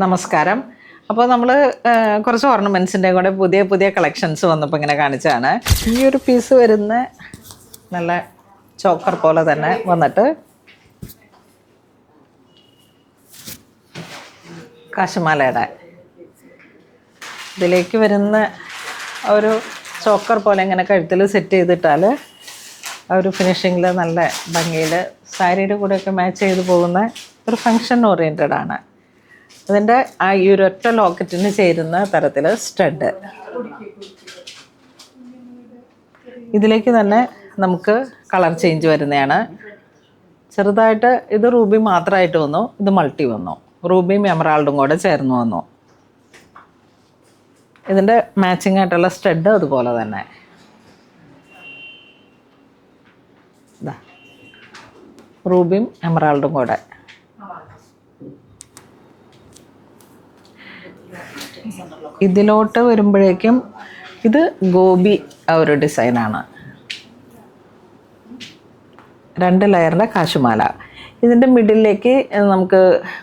നമസ്കാരം. അപ്പോൾ നമ്മൾ കുറച്ച് ഓർണമെൻറ്റ്സിൻ്റെ കൂടെ പുതിയ പുതിയ കളക്ഷൻസ് വന്നപ്പോൾ ഇങ്ങനെ കാണിച്ചതാണ്. ഈ ഒരു പീസ് വരുന്ന നല്ല ചോക്കർ പോലെ തന്നെ വന്നിട്ട് കാശുമാലയുടെ ഇതിലേക്ക് വരുന്ന ഒരു ചോക്കർ പോലെ ഇങ്ങനെ കഴുത്തിൽ സെറ്റ് ചെയ്തിട്ടാൽ ആ ഒരു ഫിനിഷിങ്ങിൽ നല്ല ഭംഗിയിൽ സാരിയുടെ കൂടെയൊക്കെ മാച്ച് ചെയ്ത് പോകുന്ന ഒരു ഫങ്ഷൻ ഓറിയൻറ്റഡ് ആണ്. അതിൻ്റെ ആ ഈ ഒരു ഒറ്റ ലോക്കറ്റിന് ചേരുന്ന തരത്തിൽ സ്റ്റഡ്. ഇതിലേക്ക് തന്നെ നമുക്ക് കളർ ചേഞ്ച് വരുന്നതാണ്. ചെറുതായിട്ട് ഇത് റൂബി മാത്രമായിട്ട് വന്നു, ഇത് മൾട്ടി വന്നു, റൂബിയും എമറാൾഡും കൂടെ ചേർന്ന് വന്നു. ഇതിൻ്റെ മാച്ചിങ് ആയിട്ടുള്ള സ്റ്റഡ് അതുപോലെ തന്നെ റൂബിയും എമറാൾഡും കൂടെ. ഇതിലോട്ട് വരുമ്പോഴേക്കും ഇത് ഗോപി ആ ഒരു ഡിസൈനാണ്. 2 ലെയറിൻ്റെ കാശുമാല. ഇതിൻ്റെ മിഡിലേക്ക് നമുക്ക്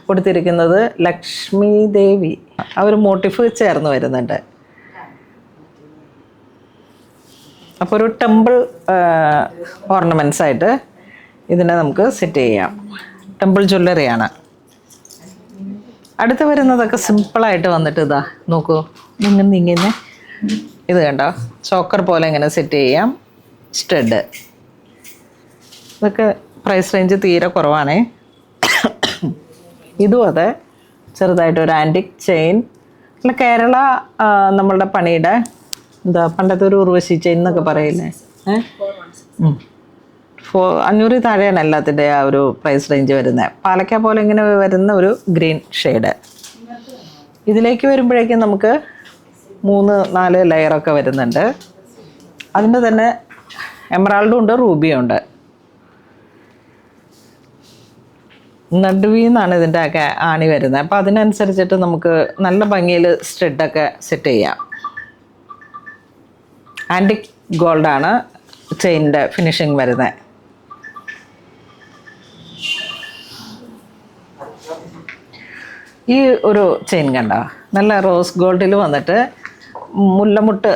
കൊടുത്തിരിക്കുന്നത് ലക്ഷ്മി ദേവി ആ ഒരു മോട്ടിഫ് ചേർന്ന് വരുന്നുണ്ട്. അപ്പോൾ ഒരു ടെമ്പിൾ ഓർണമെൻറ്റ്സ് ആയിട്ട് ഇതിനെ നമുക്ക് സെറ്റ് ചെയ്യാം. ടെമ്പിൾ ജ്വല്ലറിയാണ്. അടുത്ത് വരുന്നതൊക്കെ സിമ്പിളായിട്ട് വന്നിട്ട് ഇതാ നോക്കൂ, ഇങ്ങനെ ഇത് കണ്ടോ, ചോക്കർ പോലെ ഇങ്ങനെ സെറ്റ് ചെയ്യാം. സ്റ്റഡ് ഇതൊക്കെ പ്രൈസ് റേഞ്ച് തീരെ കുറവാണേ. ഇതും അതെ, ചെറുതായിട്ടൊരു ആൻറ്റിക് ചെയിൻ. അല്ല, കേരള നമ്മളുടെ പണിയുടെ എന്താ പണ്ടത്തെ ഒരു ഉർവശി ചെയിൻ എന്നൊക്കെ പറയില്ലേ. 500 താഴെയാണ് എല്ലാത്തിൻ്റെ ആ ഒരു പ്രൈസ് റേഞ്ച് വരുന്നത്. പാലക്ക പോലെ ഇങ്ങനെ വരുന്ന ഒരു ഗ്രീൻ ഷെയ്ഡ്. ഇതിലേക്ക് വരുമ്പോഴേക്കും നമുക്ക് 3-4 ലെയറൊക്കെ വരുന്നുണ്ട്. അതിൻ്റെ തന്നെ എമറാൾഡും ഉണ്ട്, റൂബിയും ഉണ്ട്. നടുവിന്നാണ് ഇതിൻ്റെ ഒക്കെ ആണി വരുന്നത്. അപ്പോൾ അതിനനുസരിച്ചിട്ട് നമുക്ക് നല്ല ഭംഗിയിൽ സ്റ്റഡൊക്കെ സെറ്റ് ചെയ്യാം. ആൻറ്റിക് ഗോൾഡാണ് ചെയിനിൻ്റെ ഫിനിഷിങ് വരുന്നത്. ഈ ഒരു ചെയിൻ കണ്ടോ, നല്ല റോസ് ഗോൾഡിൽ വന്നിട്ട് മുല്ലമുട്ട്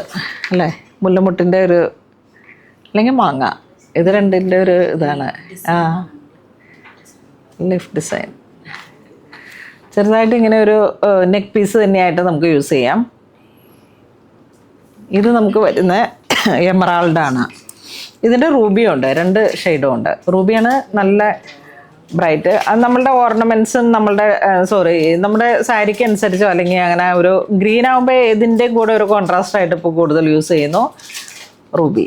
അല്ലേ, മുല്ലമുട്ടിൻ്റെ ഒരു അല്ലെങ്കിൽ മാങ്ങ, ഇത് രണ്ടിൻ്റെ ഒരു ഇതാണ്. ലിഫ് ഡിസൈൻ ചെറുതായിട്ട് ഇങ്ങനെ ഒരു നെക്ക് പീസ് തന്നെയായിട്ട് നമുക്ക് യൂസ് ചെയ്യാം. ഇത് നമുക്ക് വരുന്ന എമറാൾഡാണ്. ഇതിൻ്റെ റൂബിയും ഉണ്ട്, 2 ഷെയ്ഡും ഉണ്ട്. റൂബിയാണ് നല്ല ബ്രൈറ്റ്. അത് നമ്മളുടെ ഓർണമെൻറ്റ്സും നമ്മുടെ സാരിക്ക് അനുസരിച്ചോ അല്ലെങ്കിൽ അങ്ങനെ ഒരു ഗ്രീൻ ആകുമ്പോൾ ഇതിൻ്റെ കൂടെ ഒരു കോൺട്രാസ്റ്റ് ആയിട്ട് ഇപ്പോൾ കൂടുതൽ യൂസ് ചെയ്യുന്നു റൂബി.